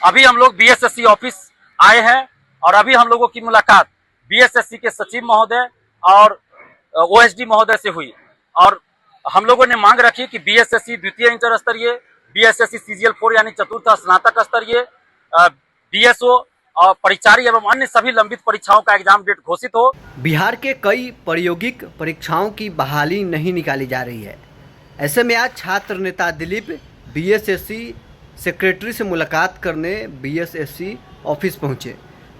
अभी हम लोग बीएसएससी ऑफिस आए हैं और अभी हम लोगों की मुलाकात बीएसएससी के सचिव महोदय और ओएसडी महोदय से हुई और हम लोगों ने मांग रखी कि बीएसएससी द्वितीय इंटर स्तरीय, बीएसएससी सीजीएल 4 यानी चतुर्थ स्नातक स्तरीय, बीएसओ और परिचारी एवं अन्य सभी लंबित परीक्षाओं का एग्जाम डेट घोषित हो। बिहार के कई प्रायोगिक परीक्षाओं की बहाली नहीं निकाली जा रही है। ऐसे में आज छात्र नेता दिलीप बीएसएससी सेक्रेटरी से मुलाकात करने बीएसएससी ऑफिस पहुंचे।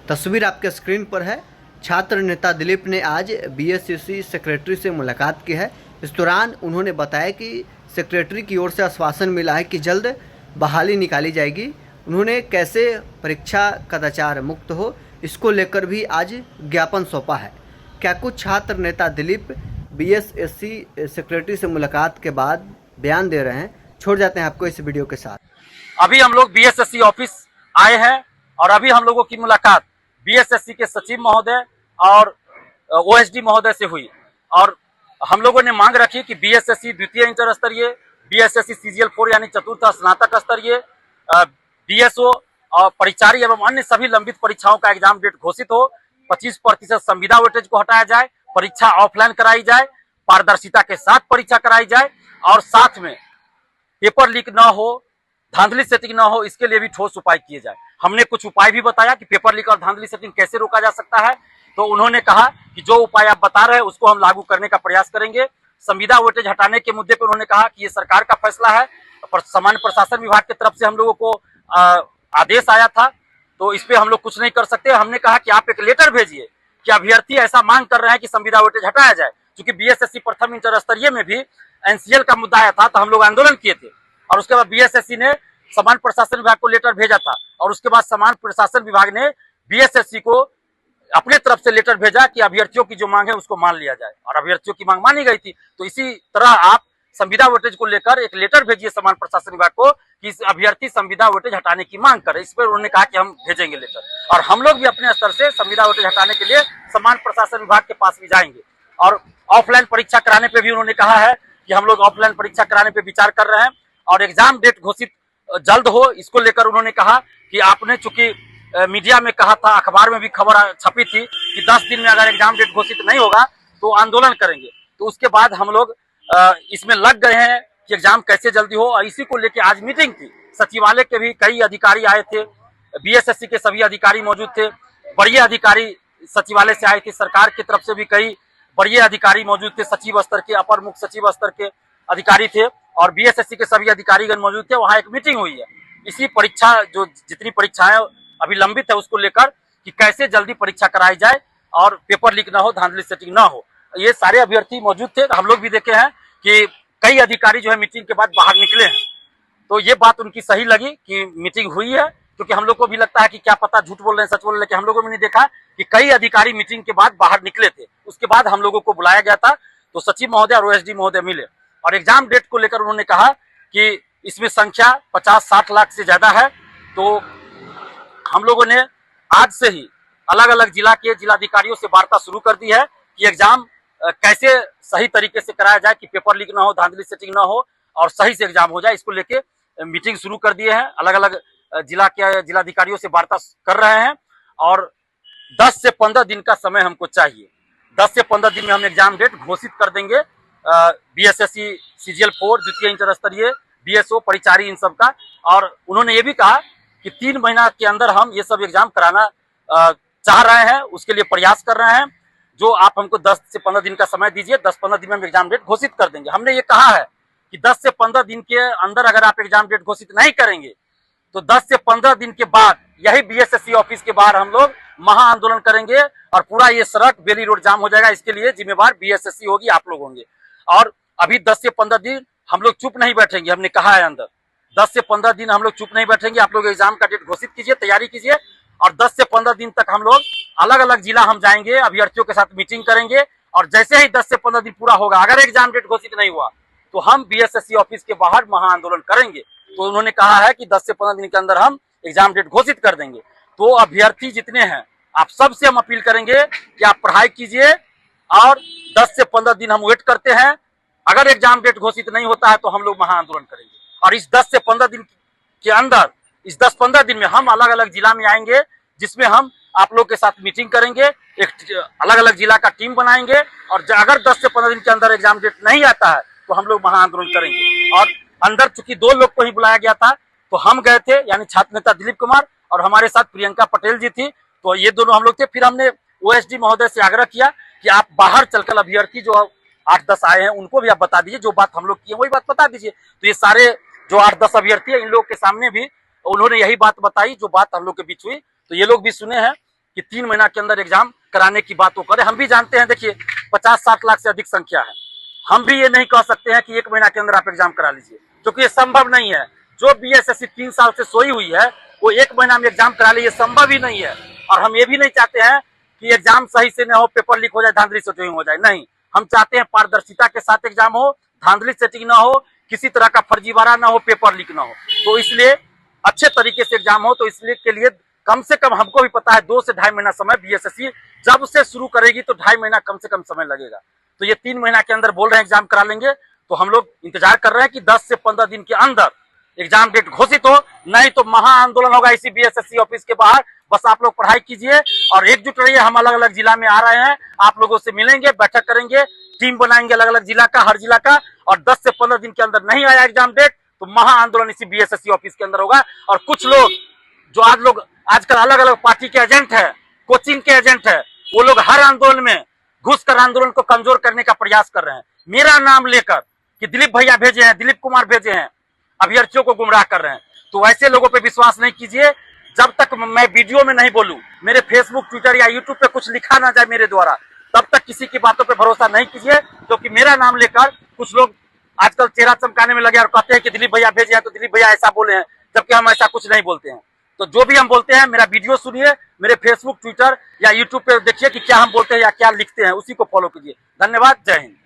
तस्वीर आपके स्क्रीन पर है। छात्र नेता दिलीप ने आज बीएसएससी सेक्रेटरी से मुलाकात की है। इस दौरान उन्होंने बताया कि सेक्रेटरी की ओर से आश्वासन मिला है कि जल्द बहाली निकाली जाएगी। उन्होंने कैसे परीक्षा कदाचार मुक्त हो, इसको लेकर भी आज ज्ञापन सौंपा है। क्या कुछ छात्र नेता दिलीप बीएसएससी सेक्रेटरी से मुलाकात के बाद बयान दे रहे हैं, छोड़ जाते हैं आपको इस वीडियो के साथ। अभी हम लोग बीएसएससी ऑफिस आए हैं और अभी हम लोगों की मुलाकात बीएसएससी के सचिव महोदय और ओएसडी महोदय से हुई और हम लोगों ने मांग रखी कि बीएसएससी द्वितीय इंटर स्तरीय, बीएसएससी सीजीएल 4 यानी चतुर्थ स्नातक स्तरीय, बीएसओ और परिचारी एवं अन्य सभी लंबित परीक्षाओं का एग्जाम डेट घोषित हो। 25% संविदा वेटेज को हटाया जाए, परीक्षा ऑफलाइन कराई जाए, पारदर्शिता के साथ परीक्षा कराई जाए और साथ में पेपर लीक न हो, धांधली सेटिंग न हो, इसके लिए भी ठोस उपाय किए जाए। हमने कुछ उपाय भी बताया कि पेपर लीक और धांधली सेटिंग कैसे रोका जा सकता है, तो उन्होंने कहा कि जो उपाय आप बता रहे हैं उसको हम लागू करने का प्रयास करेंगे। संविदा वेटेज हटाने के मुद्दे पर उन्होंने कहा कि ये सरकार का फैसला है, पर सामान्य प्रशासन विभाग की तरफ से हम लोगों को आदेश आया था, तो इस पे हम लोग कुछ नहीं कर सकते। हमने कहा कि आप एक लेटर भेजिए कि अभ्यर्थी ऐसा मांग कर रहे हैं कि संविदा वेटेज हटाया जाए, क्योंकि बीएसएससी प्रथम इंटर स्तरीय में भी एनसीएल का मुद्दा आया था, तो हम लोग आंदोलन किए थे और उसके बाद बीएसएससी ने सामान्य प्रशासन विभाग को लेटर भेजा था और उसके बाद सामान्य प्रशासन विभाग ने बीएसएससी को अपने तरफ से लेटर भेजा कि अभ्यर्थियों की जो मांग है उसको मान लिया जाए और अभ्यर्थियों की मांग मानी गई थी। तो इसी तरह आप संविदा वेटेज को लेकर एक लेटर भेजिए सामान्य प्रशासन विभाग को कि अभ्यर्थी संविदा वेटेज हटाने की मांग करे। इस पर उन्होंने कहा कि हम भेजेंगे लेटर और हम लोग भी अपने स्तर से संविदा वेटेज हटाने के लिए सामान्य प्रशासन विभाग के पास भी जाएंगे। और ऑफलाइन परीक्षा कराने पे भी उन्होंने कहा है कि हम लोग ऑफलाइन परीक्षा कराने पे विचार कर रहे हैं और एग्जाम डेट घोषित जल्द हो, इसको लेकर उन्होंने कहा कि आपने चूंकि मीडिया में कहा था, अखबार में भी खबर छपी थी कि 10 दिन में अगर एग्जाम डेट घोषित नहीं होगा तो आंदोलन करेंगे। तो उसके बाद हम लोग इसमें लग गए हैं कि एग्जाम कैसे जल्दी हो और इसी को लेकर आज मीटिंग थी। सचिवालय के भी कई अधिकारी आए थे, बीएसएससी के सभी अधिकारी मौजूद थे, वरीय अधिकारी सचिवालय से आए थे, सरकार की तरफ से भी कई वरीय अधिकारी मौजूद थे, सचिव स्तर के, अपर मुख्य सचिव स्तर के अधिकारी थे और बीएसएससी के सभी अधिकारीगण मौजूद थे। वहाँ एक मीटिंग हुई है इसी परीक्षा जो जितनी परीक्षाएं अभी लंबित है उसको लेकर कि कैसे जल्दी परीक्षा कराई जाए और पेपर लीक ना हो, धांधली सेटिंग ना हो। ये सारे अभ्यर्थी मौजूद थे। हम लोग भी देखे हैं कि कई अधिकारी जो है मीटिंग के बाद बाहर निकले हैं, तो ये बात उनकी सही लगी कि मीटिंग हुई है, क्योंकि हम लोग को भी लगता है कि क्या पता झूठ बोल रहे हैं सच बोल रहे हैं, लेकिन हम लोगों ने देखा कि कई अधिकारी मीटिंग के बाद बाहर निकले थे। उसके बाद हम लोगों को बुलाया गया था, तो सचिव महोदय और ओएसडी महोदय मिले और एग्जाम डेट को लेकर उन्होंने कहा कि इसमें संख्या 50-60 लाख से ज्यादा है, तो हम लोगों ने आज से ही अलग अलग जिला के जिलाधिकारियों से वार्ता शुरू कर दी है कि एग्जाम कैसे सही तरीके से कराया जाए कि पेपर लीक ना हो, धांधली सेटिंग ना हो और सही से एग्जाम हो जाए। इसको लेके मीटिंग शुरू कर दिए हैं, अलग अलग जिला के जिलाधिकारियों से वार्ता कर रहे हैं और 10 से 15 दिन का समय हमको चाहिए। 10 से 15 दिन में हम एग्जाम डेट घोषित कर देंगे बीएसएससी सीजीएल 4 द्वितीय इंटर स्तरीय, बीएसओ परिचारी इन सब का। और उन्होंने ये भी कहा कि 3 महीना के अंदर हम ये सब एग्जाम कराना चाह रहे हैं, उसके लिए प्रयास कर रहे हैं। जो आप हमको 10 से 15 दिन का समय दीजिए, 10-15 दिन में हम एग्जाम डेट घोषित कर देंगे। हमने ये कहा है कि 10 से 15 दिन के अंदर अगर आप एग्जाम डेट घोषित नहीं करेंगे तो 10 से 15 दिन के बाद यही बीएसएससी ऑफिस के बाहर हम लोग महा आंदोलन करेंगे और पूरा ये सड़क बेली रोड जाम हो जाएगा। इसके लिए जिम्मेवार बीएसएससी होगी, आप लोग होंगे। और अभी 10 से 15 दिन हम लोग चुप नहीं बैठेंगे, हमने कहा है अंदर 10 से 15 दिन हम लोग चुप नहीं बैठेंगे। आप लोग एग्जाम का डेट घोषित कीजिए, तैयारी कीजिए और 10 से 15 दिन तक हम लोग अलग अलग जिला हम जाएंगे, अभ्यर्थियों के साथ मीटिंग करेंगे और जैसे ही 10 से 15 दिन पूरा होगा, अगर एग्जाम डेट घोषित नहीं हुआ तो हम बीएसएससी ऑफिस के बाहर महा आंदोलन करेंगे। तो उन्होंने कहा है कि 10 से 15 दिन के अंदर हम एग्जाम डेट घोषित कर देंगे। तो अभ्यर्थी जितने हैं, आप सबसे हम अपील करेंगे कि आप पढ़ाई कीजिए और 10 से 15 दिन हम वेट करते हैं। अगर एग्जाम डेट घोषित नहीं होता है तो हम लोग महा आंदोलन करेंगे और इस 10 से 15 दिन के अंदर इस 10-15 दिन में हम अलग अलग जिला में आएंगे, जिसमें हम आप लोग के साथ मीटिंग करेंगे, एक अलग अलग जिला का टीम बनाएंगे, और अगर 10 से 15 दिन के अंदर एग्जाम डेट नहीं आता है तो हम लोग महाआंदोलन करेंगे। और अंदर चूंकि 2 लोग को ही बुलाया गया था, तो हम गए थे, यानी छात्र नेता दिलीप कुमार और हमारे साथ प्रियंका पटेल जी थी, तो ये दोनों हम लोग थे। फिर हमने ओएसडी महोदय से आग्रह किया कि आप बाहर चलकर अभ्यर्थी जो 8-10 आए हैं उनको भी आप बता दीजिए, जो बात हम लोग किए वही बात बता दीजिए। तो ये सारे जो 8-10 अभ्यर्थी है, इन लोग के सामने भी उन्होंने यही बात बताई जो बात हम लोग के बीच हुई। तो ये लोग भी सुने हैं कि 3 महीना के अंदर एग्जाम कराने की बात वो करे। हम भी जानते हैं, देखिए 50-60 लाख से अधिक संख्या है, हम भी ये नहीं कह सकते हैं कि 1 महीना के अंदर आप एग्जाम करा लीजिए, क्योंकि ये संभव नहीं है। जो बीएसएससी 3 साल से सोई हुई है वो 1 महीना में एग्जाम करा ले, ये संभव ही नहीं है। और हम ये भी नहीं चाहते हैं कि एग्जाम सही से न हो, पेपर लीक हो जाए, धांधली सेटिंग हो जाए, नहीं। हम चाहते हैं पारदर्शिता के साथ एग्जाम हो, धांधली सेटिंग ना हो, किसी तरह का फर्जीवाड़ा ना हो, पेपर लीक ना हो। तो इसलिए अच्छे तरीके से एग्जाम हो, तो इसलिए के लिए कम से कम हमको भी पता है 2 से ढाई महीना समय बीएसएससी जब से शुरू करेगी तो 2.5 महीना कम से कम समय लगेगा। तो ये 3 महीना के अंदर बोल रहे हैं एग्जाम करा लेंगे, तो हम लोग इंतजार कर रहे हैं कि 10 से 15 दिन के अंदर एग्जाम डेट घोषित हो, नहीं तो महाआंदोलन होगा इसी बीएसएससी ऑफिस के बाहर। बस आप लोग पढ़ाई कीजिए और एकजुट रहिए। हम अलग अलग जिला में आ रहे हैं, आप लोगों से मिलेंगे, बैठक करेंगे, टीम बनाएंगे अलग अलग जिला का, हर जिला का, और 10 से 15 दिन के अंदर नहीं आया एग्जाम डेट तो महाआंदोलन इसी बीएसएससी ऑफिस के अंदर होगा। और कुछ लोग जो आजकल अलग अलग पार्टी के एजेंट है, कोचिंग के एजेंट है, वो लोग हर आंदोलन में घुसकर आंदोलन को कमजोर करने का प्रयास कर रहे हैं, मेरा नाम लेकर कि दिलीप भैया भेजे हैं, दिलीप कुमार भेजे हैं, अभ्यर्थियों को गुमराह कर रहे हैं। तो वैसे लोगों पे विश्वास नहीं कीजिए। जब तक मैं वीडियो में नहीं बोलूं, मेरे फेसबुक, ट्विटर या यूट्यूब पे कुछ लिखा ना जाए मेरे द्वारा, तब तक किसी की बातों पे भरोसा नहीं कीजिए। क्योंकि मेरा नाम लेकर कुछ लोग आजकल चेहरा चमकाने में लगे और कहते हैं कि दिलीप भैया भेजे हैं तो दिलीप भैया ऐसा बोले हैं, जबकि हम ऐसा कुछ नहीं बोलते हैं। तो जो भी हम बोलते हैं, मेरा वीडियो सुनिए, मेरे फेसबुक, ट्विटर या यूट्यूब पे देखिए कि क्या हम बोलते हैं या क्या लिखते हैं, उसी को फॉलो कीजिए। धन्यवाद, जय हिंद।